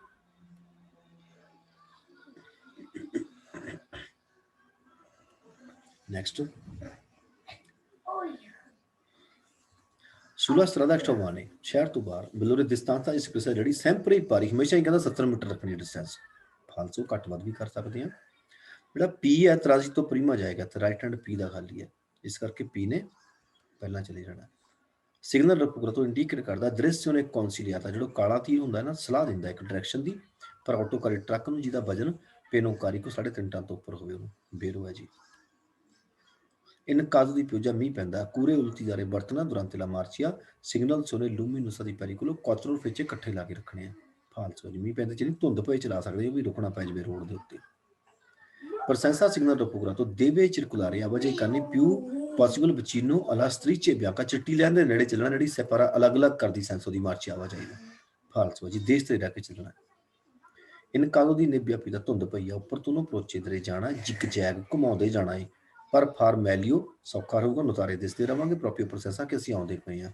ਨੈਕਸਟ sulla strada extraumane ਸ਼ਹਿਰ ਤੋਂ ਬਾਹਰ ਬਿਲੋਰੇ distanza espressa ਜਿਹੜੀ sempre pari ਹਮੇਸ਼ਾ ਹੀ ਕਹਿੰਦਾ 70 ਮੀਟਰ ਰੱਖਣੀ ਡਿਸਟੈਂਸ। ਫਾਲਸੋ ਘੱਟ ਵੱਧ ਵੀ ਕਰ ਸਕਦੇ ਆ। ਜਿਹੜਾ P ਹੈ ਤਰਾਜ਼ੀ ਤੋਂ ਪ੍ਰੀਮਾ ਜਾਏਗਾ ਤੇ ਰਾਈਟ ਹੈਂਡ P ਦਾ ਖਾਲੀ ਹੈ, ਇਸ ਕਰਕੇ P ਨੇ ਪਹਿਲਾਂ ਚਲੇ ਜਾਣਾ। ਸਿਗਨਲ ਰਪੂਰਾ ਤੋਂ ਇੰਡੀਕੇਟ ਕਰਦਾ ਦ੍ਰਿਸ਼ ਉਹਨੇ ਕੌਂਸੀਲੀਆਤਾ ਜਿਹੜਾ ਕਾਲਾ ਤੀਰ ਹੁੰਦਾ ਨਾ ਸਲਾਹ ਦਿੰਦਾ ਇੱਕ ਡਾਇਰੈਕਸ਼ਨ ਦੀ, ਪਰ ਆਟੋ ਕਰੇ ਟਰੱਕ ਨੂੰ ਜਿਹਦਾ ਵਜਨ ਪੇਨੋਕਾਰੀ ਕੋ 3.5 ਟਨ ਤੋਂ ਉੱਪਰ ਹੋਵੇ ਉਹਨੂੰ ਬੇਰੋ ਹੈ ਜੀ। In caso di pioggia mì penda, cure utilizzare ਬਰਤਨਾਂ durante la marcia, signal sono luminosa di pericolo, quattro frecce ਇਕੱਠੇ ਲਾ ਕੇ ਰੱਖਣੇ ਆ। ਫਾਲਸੋ ਜੀ ਮੀਂਹ ਪੈਂਦੇ ਚ ਨਹੀਂ ਧੁੰਦ ਪਏ ਚਲਾ ਸਕਦੇ, ਉਹ ਵੀ ਰੁਕਣਾ ਪੈ ਜਾਵੇ ਰੋਡ ਦੇ ਉੱਤੇ। ਪਰ senza signal recuperato deve circolare ਆਵਾਜਾਈ ਕਰਨੀ più possible vicino alla strisce bianca ਚਿੱਟੀ ਲਾਈਨ ਦੇ ਨੇੜੇ ਚੱਲਣਾ ਜਿਹੜੀ ਸੈਪਾਰਾ ਅਲੱਗ-ਅਲੱਗ ਕਰਦੀ ਸੈਂਸੋ ਦੀ ਮਾਰਚ ਆਵਾਜਾਈ ਨੂੰ। ਫਾਲਸੋ ਜੀ ਦੇਸ਼ ਤੇ ਰਹਿ ਕੇ ਚੱਲਣਾ। ਇਨ ਕਾਦੋਂ ਦੀ ਨਿੱਬਿਆ ਪੀਦਾ ਧੁੰਦ ਪਈ ਆ ਉੱਪਰ ਤੋਂ ਨੂੰ ਪਰੋਚੇ ਦਰੇ ਜਾਣਾ ਜਿਕ ਜੈਗ ਘੁਮਾਉਂਦੇ ਜਾਣਾ ਏ, ਪਰ ਫਾਰਮੈਲੀਓ ਸੌਖਾ ਰਹੂਗਾ, ਨੁਤਾਰੇ ਦਿਸਦੇ ਰਵਾਂਗੇ ਪ੍ਰੋਪਰ ਪ੍ਰੋਸੈਸਾਂ ਕਿ ਅਸੀਂ ਆਉਂਦੇ ਪਏ ਹਾਂ।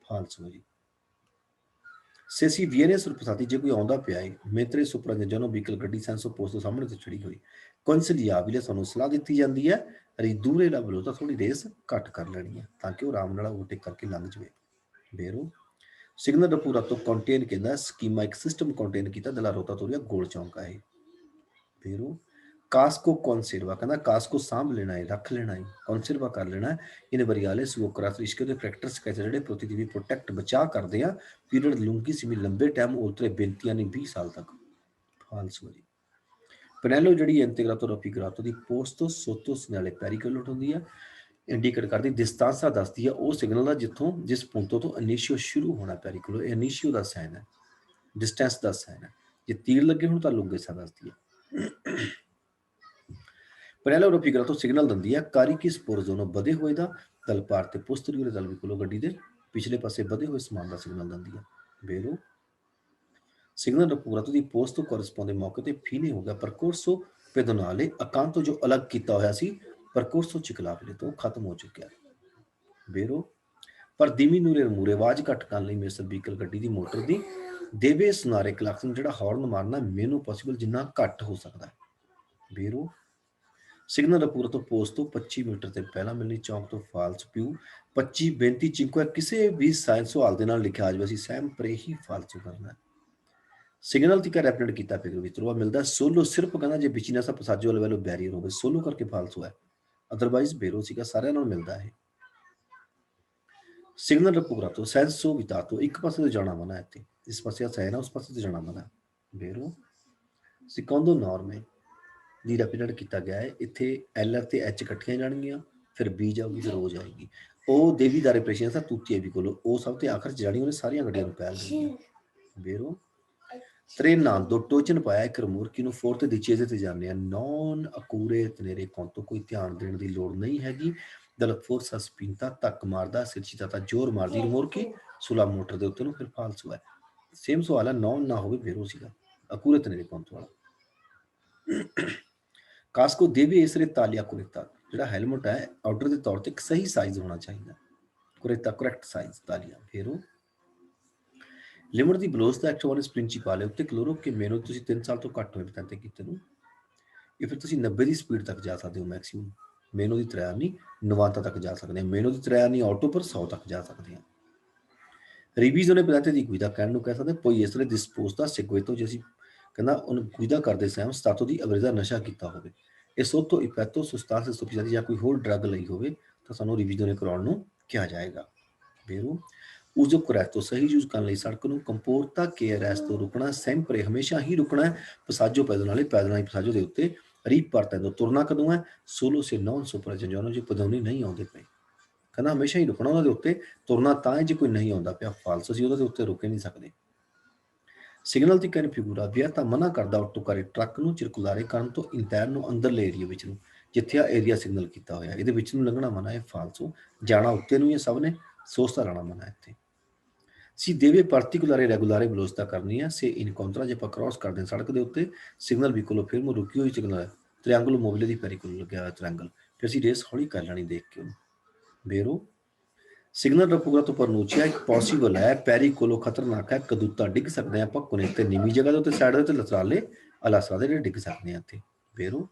ਫਾਲਸੋ ਜੀ se si viene sorpassati ਜੇ ਕੋਈ ਆਉਂਦਾ ਪਿਆ ਏ mentre sopraggiungono ਵਹੀਕਲ ਗੱਡੀ ਸੈਂਸੋ ਪੋਸਟ ਤੋਂ ਸਾਹਮਣੇ ਤੋਂ ਚੜੀ ਹੋਈ consigliabile ਸਾਨੂੰ ਸਲਾਹ ਦਿੱਤੀ ਜਾਂਦੀ ਹੈ ridurre la velocità ਥੋੜੀ ਰੇਸ ਘੱਟ ਕਰ ਲੈਣੀ ਹੈ ਤਾਂ ਕਿ ਉਹ ਆਰਾਮ ਨਾਲ ਓਵਰਟੇਕ ਕਰਕੇ ਲੰਘ ਜਾਵੇ। ਬੇਰੋ ਸਿਗਨਲ ਪੂਰਾ ਤੋਂ ਕੰਟੇਨ ਕਹਿੰਦਾ ਸਕੀਮਾ ਇੱਕ ਸਿਸਟਮ ਕੰਟੇਨ ਕੀਤਾ ਦਲਾ ਰੋਟਾਟੋਰੀਆ ਗੋਲ ਚੌਂਕਾ ਹੈ। ਬੇਰੋ ਕਾਸਕੋ ਕੌਨਸਰਵਾ ਕਹਿੰਦਾ ਕਾਸਕੋ ਸਾਂਭ ਲੈਣਾ ਹੈ, ਰੱਖ ਲੈਣਾ ਹੈ, ਕੌਨਸਰਵਾ ਕਰ ਲੈਣਾ। ਇਹਨੇ ਵਰੀਆਲੇ ਸੁਕਰਾਤ੍ਰਿਸ਼ਕੇ ਦੇ ਫੈਕਟਰਸ ਕਹਿੰਦੇ ਜਿਹੜੇ ਪ੍ਰਤੀਦੀਵੀ ਪ੍ਰੋਟੈਕਟ ਬਚਾ ਕਰਦੇ ਆ ਪੀਰੀਅਡ ਲੰਗੀ ਸਿਮੀ ਲੰਬੇ ਟਾਈਮ ਉਲਤਰੇ ਬੇਨਤੀਆਂ ਨਹੀਂ 20 ਸਾਲ ਤੱਕ। ਫਾਲਸੋ ਜੀ ਪਨੈਲੋ ਜਿਹੜੀ ਇੰਟੀਗਰਾਤੋ ਰਫੀਗਰਾਤੋ ਦੀ ਪੋਸਟੋ ਸੋਤੋ ਸਿਗਨਲੇ ਪੈਰੀਕਲੋਟ ਹੁੰਦੀ ਆ, ਇੰਡੀਕੇਟ ਕਰਦੀ ਦਿਸਤਾਂਸਾ ਦੱਸਦੀ ਆ ਉਹ ਸਿਗਨਲ ਦਾ ਜਿੱਥੋਂ ਜਿਸ ਪੁੰਤੋਂ ਤੋਂ ਇਨੀਸ਼ੀਓ ਸ਼ੁਰੂ ਹੋਣਾ ਪੈਰੀਕਲੋ, ਇਹ ਇਨੀਸ਼ੀਓ ਦਾ ਸਾਈਨ ਹੈ, ਡਿਸਟੈਂਸ ਦਾ ਸਾਈਨ ਹੈ। ਜੇ ਤੀਰ ਲੱਗੇ ਹੁਣ ਤਾਂ ਲੁੰਗੇਸਾ ਦੱਸਦੀ ਹੈ। ਪਨੈਲੋ ਰਫੀਗਰਾਤੋ ਸਿਗਨਲ ਦਿੰਦੀ ਹੈ ਕਾਰੀਕੀ ਸਪੋਰਜ਼ੋਨੋ ਵਧੇ ਹੋਏ ਦਾ ਦਲ ਪਾਰ ਤੇ ਪੋਸਟਰੀਅਰ ਦਲ ਵਿਕਲੋ ਗੱਡੀ ਦੇ ਪਿਛਲੇ ਪਾਸੇ ਵਧੇ ਹੋਏ ਸਮਾਨ ਦਾ ਸਿਗਨਲ ਦਿੰਦੀ ਹੈ। ਬੇਰੋ ਸਿਗਨਲ ਰਪੂਰਾਤੋ ਦੀ ਪੋਸਟ ਤੋਂ ਕੋਰਸਪੋਂਡੇ ਮੌਕੇ ਤੇ ਫੀਨੇ ਹੋ ਗਿਆ ਪਰਕੋਰਸੋ ਪੈਦੋਨਾਲੇ ਅਕਾਂਤੋ ਜੋ ਅਲੱਗ ਕੀਤਾ ਹੋਇਆ ਸੀ ਪਰਕੋਰਸੋ ਚਿਕਲਾਪਲੇ ਤੋਂ ਖਤਮ ਹੋ ਚੁੱਕਿਆ। ਬੇਰੋ ਪਰ ਧੀਮੀ ਨੂਰੇ ਮੂਰੇ ਆਵਾਜ਼ ਘੱਟ ਕਰਨ ਲਈ ਮੇਸਰ ਵਹੀਕਲ ਗੱਡੀ ਦੀ ਮੋਟਰ ਦੀ ਦੇਵੇ ਸੁਨਾਰੇ ਕਲਾਕਸਨ ਜਿਹੜਾ ਹਾਰਨ ਮਾਰਨਾ ਮੈਨੂੰ ਪੋਸੀਬਲ ਜਿੰਨਾ ਘੱਟ ਹੋ ਸਕਦਾ। ਬੇਰੋ ਸਿਗਨਲ ਰਪੂਰਾ ਤੋਂ ਪੋਸਟ ਤੋਂ 25 ਮੀਟਰ ਤੇ ਪਹਿਲਾਂ ਮਿਲਣੀ ਚੌਂਕ ਤੋਂ ਫਾਲਸ ਪਿਊ 25 35 ਚਿੰਕੋ ਕਿਸੇ ਵੀ ਸਾਇੰਸ ਸਵਾਲ ਦੇ ਨਾਲ ਲਿਖਿਆ ਆ ਜਾਵੇ ਅਸੀਂ ਸੈਂਪਰੇ ਹੀ ਫਾਲਸੋ ਕਰਨਾ। ਸਿਗਨਲ ਦੀ ਰੈਪਰੈਂਟ ਕੀਤਾ ਫਿਗਰ ਵਿੱਚ ਰੋਆ ਮਿਲਦਾ ਸੋਲੋ ਸਿਰਫ ਕਹਿੰਦਾ ਜੇ ਵਿਚੀਨਾਸਾ ਪਸਾਜੋ ਲੈਵਲ ਬੈਰੀਅਰ ਹੋਵੇ ਸੋਲੋ ਕਰਕੇ ਫਾਲਸੋ ਹੈ, ਅਦਰਵਾਈਜ਼ ਬੇਰੋ ਸੀਗਾ ਸਾਰਿਆਂ ਨਾਲ ਮਿਲਦਾ ਹੈ। ਸਿਗਨਲ ਰਪੂਰਾ ਤੋਂ ਸੈਂਸੋ ਵਿਤਾਤੋ ਇੱਕ ਪਾਸੇ ਤੋਂ ਜਾਣਾ ਮਨਾ ਇੱਥੇ, ਇਸ ਪਾਸੇ ਸਾਇਨ ਉਸ ਪਾਸੇ ਤੋਂ ਜਾਣਾ ਮਨਾ। ਬੇਰੋ ਸਿਕੰਦੋ ਨਾਰਮੇ ਦੀ ਰੈਪਰੈਂਟ ਕੀਤਾ ਗਿਆ ਹੈ, ਇੱਥੇ ਐਲ ਤੇ ਐਚ ਇਕੱਠੀਆਂ ਜਾਣਗੀਆਂ ਫਿਰ ਬੀ ਜਾਊਗੀ ਫਿਰ ਓ ਜਾਏਗੀ। ਉਹ ਦੇਵੀ ਦਾ ਰਿਪਰੈਸ਼ਨ ਸਾ ਤੂਤੀ ਵੀ ਕੋਲ ਉਹ ਸਭ ਤੇ ਆਖਰ ਜਾਣੀ ਉਹਨੇ ਸਾਰੀਆਂ ਗੱਡੀਆਂ ਨੂੰ ਪਹਿਲ ਦੇਣੀ। ਬੇਰੋ Trenando ਟੋਚਨ ਪਾਇਆ ਇੱਕ ਰਮੂਰਕੀ ਨੂੰ ਫੋਰਥ ਦੀ ਚੀਜ਼ ਤੇ ਜਾਂਦੇ ਆ ਨੌਨ ਅਕੂਰੇ ਤਨੇਰੇ ਕੋਂਤੋਂ ਕੋਈ ਧਿਆਨ ਦੇਣ ਦੀ ਲੋੜ ਨਹੀਂ ਹੈਗੀ। ਦਲ ਫੋਰਸਾ ਸਪਿੰਤਾ ਧੱਕ ਮਾਰਦਾ ਸਿਰਚੀਤਾ ਤਾਂ ਜ਼ੋਰ ਮਾਰਦੀ ਰਮੂਰਕੀ ਸੁਲਾ ਮੋਟਰ ਦੇ ਉੱਤੇ ਨੂੰ ਫਿਰ ਫਾਲਸੋ ਹੈ। ਸੇਮ ਸਵਾਲ ਹੈ ਨੌਨ ਨਾ ਹੋਵੇ ਬੇਰੋ ਸੀਗਾ ਅਕੂਰੇ ਤਨੇਰੇ ਕੋਂਤੋਂ ਵਾਲਾ। ਕਾਸਕੋ ਦੇਵੇ ਇਸਰੇ ਤਾਲੀਆ ਕੁਰੇਤਾ ਜਿਹੜਾ ਹੈਲਮਟ ਹੈ ਆਰਡਰ ਦੇ ਤੌਰ ਤੇ ਇੱਕ ਸਹੀ ਸਾਈਜ਼ ਹੋਣਾ ਚਾਹੀਦਾ, ਕੁਰੇਤਾ ਕਰੈਕਟ ਸਾਈਜ਼ ਤਾਲੀਆ। ਬੇਰੋ ਲਿਮਟ ਦੀ ਬਲੋਸ ਦਾ ਐਕਟਿਵ ਪ੍ਰਿੰਸੀਪਲ ਹੈ ਉੱਤੇ ਕਲੋਰੋ ਕਿ ਮੈਨੂੰ ਤੁਸੀਂ 3 ਸਾਲ ਤੋਂ ਘੱਟ ਹੋਏ ਬਤਾਤੇ ਕੀਤੇ ਨੂੰ ਇਹ ਫਿਰ ਤੁਸੀਂ 90 ਦੀ ਸਪੀਡ ਤੱਕ ਜਾ ਸਕਦੇ ਹੋ ਮੈਕਸਿਮਮ। ਮੈਨੂੰ ਦੀ ਤਰਿਆ ਨਹੀਂ 90 ਤੱਕ ਜਾ ਸਕਦੇ ਹਾਂ, ਮੈਨੂੰ ਦੀ ਤਰਿਆ ਨਹੀਂ ਆਟੋ ਪਰ 100 ਤੱਕ ਜਾ ਸਕਦੇ ਹਾਂ। ਰਿਵੀਜ਼ਨ ਨੇ ਬਤਾਤੇ ਦੀ ਗੁਇਦਾ ਕਹਿਣ ਨੂੰ ਕਹਿ ਸਕਦੇ ਪoi ਇਸ ਤਰ੍ਹਾਂ ਡਿਸਪੋਜ਼ ਦਾ ਸਿਗਵੇਤੋ ਜੇ ਅਸੀਂ ਕਹਿੰਦਾ ਉਹਨੂੰ ਗੁਇਦਾ ਕਰਦੇ ਸੈਮ ਸਤਾਤੋ ਦੀ ਅਵਰੇਜ ਦਾ ਨਸ਼ਾ ਕੀਤਾ ਹੋਵੇ ਇਹ ਸੋਤੋ ਇਪੈਤੋ ਸੁਸਤਾਸ ਸੁਪਿਜਾਦੀ ਜਾਂ ਕੋਈ ਹੋਰ ਡਰੱਗ ਲਈ ਹੋਵੇ ਤਾਂ ਸਾਨੂੰ ਰਿਵੀਜ਼ਨ ਕਰਾਉਣ ਨੂੰ ਕਿਹਾ ਜਾਏਗਾ। ਬੇਰੋ ਉਸੋ ਕਰੈਕਟੋ ਸਹੀ ਯੂਜ਼ ਕਰਨ ਲਈ ਸੜਕ ਨੂੰ ਕੰਪੋਰਤਾ ਕੇਅਰਐਸ ਤੋਂ ਰੁਕਣਾ ਸੈਂਪਰੇ ਹਮੇਸ਼ਾ ਹੀ ਰੁਕਣਾ ਹੈ। ਪਸਾਜੋ ਪੈਦਲ ਵਾਲੇ ਪੈਦਲਾਂ ਹੀ ਪਸਾਜੋ ਦੇ ਉੱਤੇ ਰੀਪ ਪਰਤੈਂਦੋ ਤੁਰਨਾ ਕਦੋਂ ਹੈ ਸੋਲੋ ਸੇ ਨੌਨ ਸੁਪਰ ਜੰਜੋਨੋ ਜੇ ਪਦੌਣੀ ਨਹੀਂ ਆਉਂਦੇ ਪਏ ਕਹਿੰਦਾ ਹਮੇਸ਼ਾ ਹੀ ਰੁਕਣਾ ਉਹਨਾਂ ਦੇ ਉੱਤੇ ਤੁਰਨਾ ਤਾਂ ਹੈ ਜੇ ਕੋਈ ਨਹੀਂ ਆਉਂਦਾ ਪਿਆ ਫਾਲਸ ਅਸੀਂ ਉਹਦੇ ਦੇ ਉੱਤੇ ਰੁਕੇ ਨਹੀਂ ਸਕਦੇ। ਸਿਗਨਲ ਦੀ ਕਹਿਣ ਫਿਗੂਰਾ ਵਿਆਹ ਤਾਂ ਮਨਾ ਕਰਦਾ ਆਟੋ ਕਰੇ ਟਰੱਕ ਨੂੰ ਚਿਰਕੁਲਾਰੇ ਕਰਨ ਤੋਂ ਇੰਟੈਰ ਨੂੰ ਅੰਦਰਲੇ ਏਰੀਆ ਵਿੱਚ ਨੂੰ ਜਿੱਥੇ ਆ ਏਰੀਆ ਸਿਗਨਲ ਕੀਤਾ ਹੋਇਆ ਇਹਦੇ ਵਿੱਚ ਨੂੰ ਲੰਘਣਾ ਮਨਾ ਹੈ ਫਾਲਸੋ ਜਾਣਾ ਉੱਤੇ ਨੂੰ ਇਹ ਸਭ ਨੇ ਸੋਚਦਾ ਰਹਿਣਾ ਮਨਾ ਇੱਥੇ। ਸੀ ਦੇਵੇ ਪਾਰਟਿਕੂਲਰ ਰੈਗੂਲਰ ਵੈਲੋਸਿਟà ਕਰਨੀ ਹੈ ਸੇ ਇਨਕਾਉਂਟਰ ਜੇ ਆਪਾਂ ਕ੍ਰਾਸ ਕਰਦੇ ਹਾਂ ਸੜਕ ਦੇ ਉੱਤੇ ਸਿਗਨਲ ਵੀ ਕੋਲੋਂ ਫਿਰ ਰੁਕੀ ਹੋਈ ਸਿਗਨਲ ਹੈ ਟ੍ਰਾਇੰਗਲ ਮੋਬਿਲੇ ਦੀ ਪੈਰੀ ਕੋਲ ਲੱਗਿਆ ਹੋਇਆ ਟ੍ਰਾਇੰਗਲ ਫਿਰ ਅਸੀਂ ਰੇਸ ਹੌਲੀ ਕਰ ਲੈਣੀ ਦੇਖ ਕੇ ਉਹਨੂੰ ਬੇਰੋ ਸਿਗਨਲ ਰੱਖੂਗਾ ਤਾਂ ਪਰਨੂਚਿਆ ਇੱਕ ਪੋਸੀਬਲ ਹੈ ਪੈਰੀ ਕੋਲੋਂ ਖਤਰਨਾਕ ਹੈ ਕਦੂਤਾ ਡਿੱਗ ਸਕਦੇ ਆ ਆਪਾਂ ਕੋਨੇ ਤੇ ਨੀਵੀਂ ਜਗ੍ਹਾ ਦੇ ਉੱਤੇ ਸਾਈਡ ਦੇ ਉੱਤੇ ਲਸਰਾਲੇ ਅਲਾਸਰਾ ਦੇ ਜਿਹੜੇ ਡਿੱਗ ਸਕਦੇ ਆ ਇੱਥੇ ਬੇਰੋ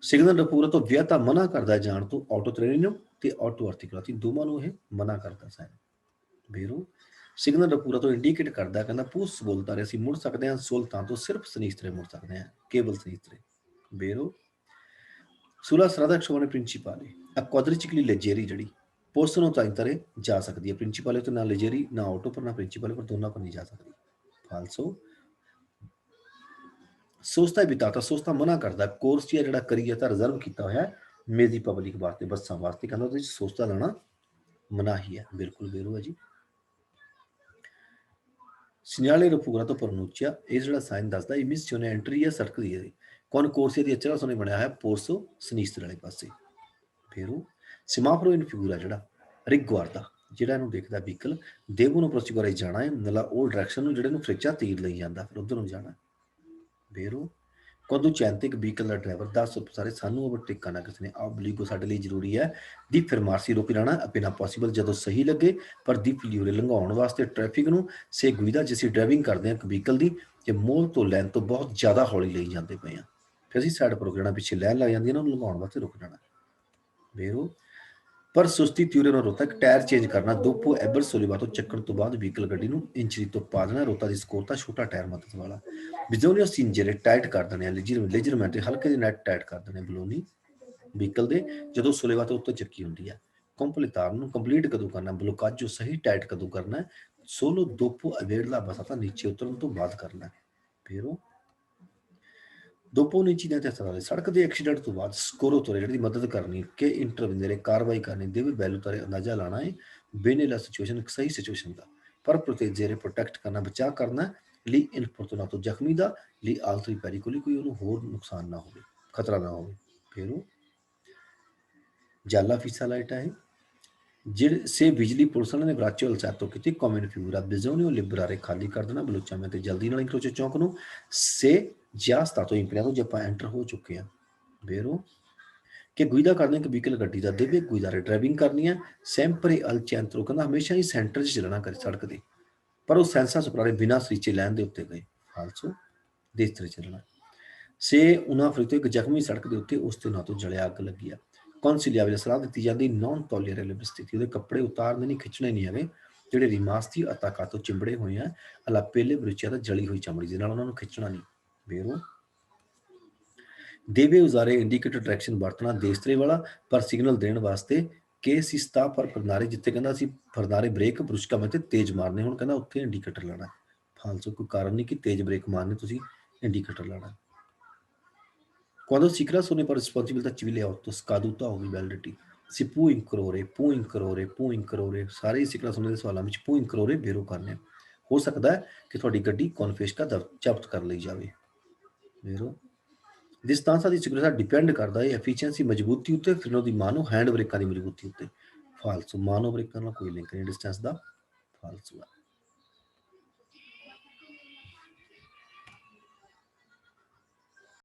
ਸਿਗਨਲ ਰੱਖੂਗਾ ਤਾਂ ਵਿਆਹਤਾ ਮਨਾ ਕਰਦਾ ਜਾਣ ਤੋਂ ਆਟੋ ਟ੍ਰੇਨਿੰਗ ਤੇ ਆਟੋ ਆਰਟੀਕੂਲਾਤੀ ਦੋਵਾਂ ਨੂੰ ਇਹ ਮਨਾ ਕਰਦਾ ਸਾਈਨ ਬੇਰੋ ਸਿਗਨਲ ਰੱਖੂਗਾ ਤਾਂ ਇੰਡੀਕੇਟ ਕਰਦਾ ਕਹਿੰਦਾ ਪੂਸ ਬੋਲਦਾ ਰਹੇ ਅਸੀਂ ਮੁੜ ਸਕਦੇ ਹਾਂ ਸੁਲਤਾਨ ਤੋਂ ਸਿਰਫ ਸਨੀਸਤਰੇ ਮੁੜ ਸਕਦੇ ਹਾਂ ਕੇਵਲ ਸਨੀਸਤਰੇ ਬੇਰੋ sulla strada ci sono principali a quadricicli leggeri ਜਿਹੜੀ possono trainare ਜਾ ਸਕਦੀ ਹੈ ਪ੍ਰਿੰਸੀਪਲ ਤੇ ਨਾ leggeri ਨਾ ਆਟੋ ਪਰ ਨਾ ਪ੍ਰਿੰਸੀਪਲ ਪਰ ਦੋਨਾਂ ਪਰ ਨਹੀਂ ਜਾ ਸਕਦੀ ਫਾਲਸੋ ਸੋਸਤਾ ਬਿਤਾਤਾ ਸੋਸਤਾ ਮਨਾ ਕਰਦਾ ਕੋਰਸ ਜਿਹੜਾ ਕਰੀਏ ਤਾਂ ਰਿਜ਼ਰਵ ਕੀਤਾ ਹੋਇਆ ਮੇਰੀ ਪਬਲਿਕ ਵਾਸਤੇ ਬੱਸਾਂ ਵਾਸਤੇ ਕਹਿੰਦਾ ਉਹਦੇ ਵਿੱਚ ਸੋਸਤਾ ਲੈਣਾ ਮਨਾਹੀ ਹੈ ਬਿਲਕੁਲ ਬੇਰੂ ਹੈ ਜੀ ਸਿਗਨਾਲੇ ਰਫੂਗਾ ਤੋਂ ਪਰਨੂਚਿਆ ਇਹ ਜਿਹੜਾ ਸਾਈਨ ਦੱਸਦਾ ਇਮਿਸਿਓਨੇ ਐਂਟਰੀ ਹੈ ਸੜਕ ਦੀ ਹੈ ਕੌਣ ਕੋਰਸੇ ਦੀ ਅਚਰਾ ਸੋਨੇ ਬਣਿਆ ਹੈ ਪੋਰਸੋ ਸਨੀਸਤਰ ਵਾਲੇ ਪਾਸੇ ਫਿਰ ਉਹ ਸਿਮਾਫਰੋ ਇਨ ਫਿਗੂਰਾ ਜਿਹੜਾ ਰਿਗਵਾਰ ਦਾ ਜਿਹੜਾ ਇਹਨੂੰ ਦੇਖਦਾ ਵਹੀਕਲ ਦੇਵੂ ਨੂੰ ਪ੍ਰੋਸੀਗੋਰੇ ਜਾਣਾ ਹੈ ਨਲਾ ਉਹ ਡਾਇਰੈਕਸ਼ਨ ਨੂੰ ਜਿਹੜੇ ਨੂੰ ਫ੍ਰਿਚਾ ਤੀਰ ਲਈ ਜਾਂਦਾ ਫਿਰ ਉਧਰ ਨੂੰ ਜਾਣਾ ਫਿਰ ਉਹ ਕਦੋਂ ਚਾਹਤੇ ਇੱਕ ਵਹੀਕਲ ਦਾ ਡਰਾਈਵਰ 10 ਸਾਰੇ ਸਾਨੂੰ ਓਵਰਟੇਕ ਕਰਨਾ ਕਿਸੇ ਨੇ ਆਬਲੀਗੋ ਸਾਡੇ ਲਈ ਜ਼ਰੂਰੀ ਹੈ ਦੀ ਫਰਮਾਰਸੀ ਰੋਕ ਲੈਣਾ ਬਿਨਾਂ ਪੋਸੀਬਲ ਜਦੋਂ ਸਹੀ ਲੱਗੇ ਪਰ ਦੀ ਫਲਿਊਰੇ ਲੰਘਾਉਣ ਵਾਸਤੇ ਟ੍ਰੈਫਿਕ ਨੂੰ ਸੇ ਗੁਈਦਾ ਜਿਸੀ ਡਰਾਈਵਿੰਗ ਕਰਦੇ ਹਾਂ ਇੱਕ ਵਹੀਕਲ ਦੀ ਜੇ ਮੋਲ ਤੋਂ ਲੈਣ ਤੋਂ ਬਹੁਤ ਜ਼ਿਆਦਾ ਹੌਲੀ ਲਈ ਜਾਂਦੇ ਪਏ ਆ ਫਿਰ ਅਸੀਂ ਸਾਈਡ ਪਰ ਰੁਕ ਜਾਣਾ ਪਿੱਛੇ ਲੈਣ ਲੱਗ ਜਾਂਦੀ ਉਹਨਾਂ ਨੂੰ ਲੰਘਾਉਣ ਵਾਸਤੇ ਰੁਕ ਜਾਣਾ ਫਿਰ ਪਰ ਸੁਸਤੀ ਤਿਉਰੇ ਨੂੰ ਰੋਤਾ ਇੱਕ ਟਾਇਰ ਚੇਂਜ ਕਰਨਾ ਦੋਪੋ ਐਬਰ ਸੋਲੀਵਾ ਤੋਂ ਚੱਕਣ ਤੋਂ ਬਾਅਦ ਵਹੀਕਲ ਗੱਡੀ ਨੂੰ ਇੰਚਰੀ ਤੋਂ ਪਾ ਦੇਣਾ ਰੋਤਾ ਦੀ ਸਕੋਰ ਤਾਂ ਛੋਟਾ ਟਾਇਰ ਮਦਦ ਵਾਲਾ ਬਿਜੋਨੀਓ ਸਿੰਜਰੇ ਟਾਈਟ ਕਰ ਦੇਣੇ ਲੇਜਰਮੈਂਟ ਹਲਕੇ ਜਿਹੇ ਨੈਟ ਟਾਈਟ ਕਰ ਦੇਣੇ ਬਲੋਨੀ ਵਹੀਕਲ ਦੇ ਜਦੋਂ ਸੋਲੀਵਾ ਤੋਂ ਉੱਤੇ ਚੱਕੀ ਹੁੰਦੀ ਹੈ ਕੰਪਲੀਤਾਰ ਨੂੰ ਕੰਪਲੀਟ ਕਦੋਂ ਕਰਨਾ ਬਲੋਕਾਜੋ ਸਹੀ ਟਾਈਟ ਕਦੋਂ ਕਰਨਾ ਸੋਲੋ ਦੋਪੋ ਅਵੇੜਲਾ ਬਸਾ ਤਾਂ ਨੀਚੇ ਉਤਰਨ ਤੋਂ ਬਾਅਦ ਕਰਨਾ ਫਿਰ ਉਹ ਦੋਪੋ ਨੀਚੀ ਨੇ ਤੇ ਸੜਕ ਦੇ ਐਕਸੀਡੈਂਟ ਤੋਂ ਬਾਅਦ ਸਕੋਰੋ ਤੋਂ ਜਿਹੜੀ ਮਦਦ ਕਰਨੀ ਕਿ ਇੰਟਰਵਿਨਰੇ ਕਾਰਵਾਈ ਕਰਨੀ ਦੇ ਵੀ ਵੈਲੂ ਤਾਰੇ ਅੰਦਾਜ਼ਾ ਲਾਣਾ ਹੈ ਬੇਨੇਲਾ ਸਿਚੁਏਸ਼ਨ ਇੱਕ ਸਹੀ ਸਿਚੁਏਸ਼ਨ ਦਾ ਪਰ ਪ੍ਰੋਟੇਜਰੇ ਪ੍ਰੋਟੈਕਟ ਕਰਨਾ ਬਚਾਅ ਕਰਨਾ ਲਈ ਇਨਫੋਰਚੂਨਾਟੋ ਜ਼ਖਮੀ ਦਾ ਲਈ ਆਲਤਰੀ ਪੈਰੀਕੋਲੀ ਕੋਈ ਉਹਨੂੰ ਹੋਰ ਨੁਕਸਾਨ ਨਾ ਹੋਵੇ ਖਤਰਾ ਨਾ ਹੋਵੇ ਫਿਰ ਉਹ ਜਾਲਾ ਫੀਸਾ ਲਾਈਟ ਹੈ ਜਿਹੜੇ ਸੇ ਬਿਜਲੀ ਪੁਲਿਸ ਵਾਲਿਆਂ ਨੇ ਬਰਾਚੋ ਅਲਸਾਤੋ ਕੀਤੀ ਕਮਿਊਨ ਫਿਗੂਰਾ ਬਿਜ਼ੋਨੀਓ ਲਿਬਰਾਰੇ ਖਾਲੀ ਕਰ ਦੇਣਾ ਬਲੋਚਾ ਮੈਂ ਤੇ ਜਲਦੀ ਨਾਲ ਕਰੋਚੇ ਚੌਂਕ ਨੂੰ ਸੇ già stato impegnato ਜੇ ਆਪਾਂ ਐਂਟਰ ਹੋ ਚੁੱਕੇ ਹਾਂ ਵੈਰੋ ਕਿ ਗੁਈਦਾ ਕਰਨਾ ਇੱਕ ਵਹੀਕਲ ਗੱਡੀ ਦਾ ਦੇਵੇ ਗੁਈਦਾਰੇ ਡਰਾਈਵਿੰਗ ਕਰਨੀ ਹੈ ਸੈਂਪਰੇ ਅਲ ਚੈਂਟਰੋ ਕਹਿੰਦਾ ਹਮੇਸ਼ਾ ਹੀ ਸੈਂਟਰ 'ਚ ਚੱਲਣਾ ਕਰੇ ਸੜਕ ਦੇ ਪਰ ਉਹ ਸੈਂਸਾ ਸੁਪਰਾਰੇ ਬਿਨਾਂ ਸਰੀਚੇ ਲੈਣ ਦੇ ਉੱਤੇ ਗਏ ਫਾਲਸੋ ਦੇਸ਼ ਤੇ ਚੱਲਣਾ ਸੇ ਉਹਨਾਂ ਫਰੀਤੋ ਇੱਕ ਜ਼ਖਮੀ ਸੜਕ ਦੇ ਉੱਤੇ ਉਸ ਤੇ ਨਾ ਤੋਂ ਜਲਿਆ ਅੱਗ ਲੱਗੀ ਆ ਕੌਨਸਿਲੀਆਬਲ ਸਲਾਹ ਦਿੱਤੀ ਜਾਂਦੀ ਨੌਨ ਟੋਲਰੇਬਲ ਸਥਿਤੀ ਉਹਦੇ ਕੱਪੜੇ ਉਤਾਰਨੇ ਨਹੀਂ ਖਿੱਚਣੇ ਨਹੀਂ ਹੈਗੇ ਜਿਹੜੇ ਰਿਮਾਸਤੀ ਅਤਾਕਾ ਤੋਂ ਚਿੰਬੜੇ ਹੋਏ ਆ ਅਲਾ ਪਹਿਲੇ ਬਰੂਚਿਆ ਦਾ ਜਲੀ ਹੋਈ ਚਮੜੀ ਦੇ ਨਾਲ ਉਹਨਾਂ ਨੂੰ ਖਿੱਚਣਾ ਨਹੀਂ ਵੈਰੋ ਦੇਵੇ ਉਜ਼ਾਰੇ ਇੰਡੀਕੇਟਰ ਡਾਇਰੈਕਸ਼ਨ ਵਰਤਣਾ ਦੇਸਤਰੇ ਵਾਲਾ ਪਰ ਸਿਗਨਲ ਦੇਣ ਵਾਸਤੇ ਕਿ ਸਿਸਤਾ ਪਰ ਫਰਨਾਰੇ ਜਿੱਥੇ ਕਹਿੰਦਾ ਅਸੀਂ ਫਰਨਾਰੇ ਬ੍ਰੇਕ ਬਰੁਸ਼ਕਾ ਮੈਂ ਤੇ ਤੇਜ਼ ਮਾਰਨੇ ਹੁਣ ਕਹਿੰਦਾ ਉੱਥੇ ਇੰਡੀਕੇਟਰ ਲਾਣਾ ਫਾਲਸੋ ਕੋਈ ਕਾਰਨ ਨਹੀਂ ਕਿ ਤੇਜ਼ ਬ੍ਰੇਕ ਮਾਰਨੇ ਤੁਸੀਂ ਇੰਡੀਕੇਟਰ ਲਾਣਾ quando si crea sono per responsabilità civile 8 scaduta o validity si può incorrere ਸਾਰੇ ਸਿਕਲਾ ਸੁਣਨ ਦੇ ਸਵਾਲਾਂ ਵਿੱਚ può incorrere ਬੇਰੋ ਕਰਨੇ ਹੋ ਸਕਦਾ ਹੈ ਕਿ ਤੁਹਾਡੀ ਗੱਡੀ ਕਨਫਿਸਕਾ ਜ਼ਬਤ ਕਰ ਲਈ ਜਾਵੇ ਬੇਰੋ ਡਿਸਟੈਂਸ ਦੀ ਸਿਕਿਉਰਿਟੀ ਡਿਪੈਂਡ ਕਰਦਾ ਹੈ ਐਫੀਸ਼ੀਐਂਸੀ ਮਜ਼ਬੂਤੀ ਉੱਤੇ ਫਿਰ ਉਹਦੀ ਮਾਨੋ ਹੈਂਡ ਬ੍ਰੇਕਾਂ ਦੀ ਮਜ਼ਬੂਤੀ ਉੱਤੇ ਫਾਲਸੋ ਮਾਨੋ ਬ੍ਰੇਕਾਂ ਨਾਲ ਕੋਈ ਲਿੰਕ ਨਹੀਂ ਡਿਸਟੈਂਸ ਦਾ ਫਾਲਸੋ ਹੈ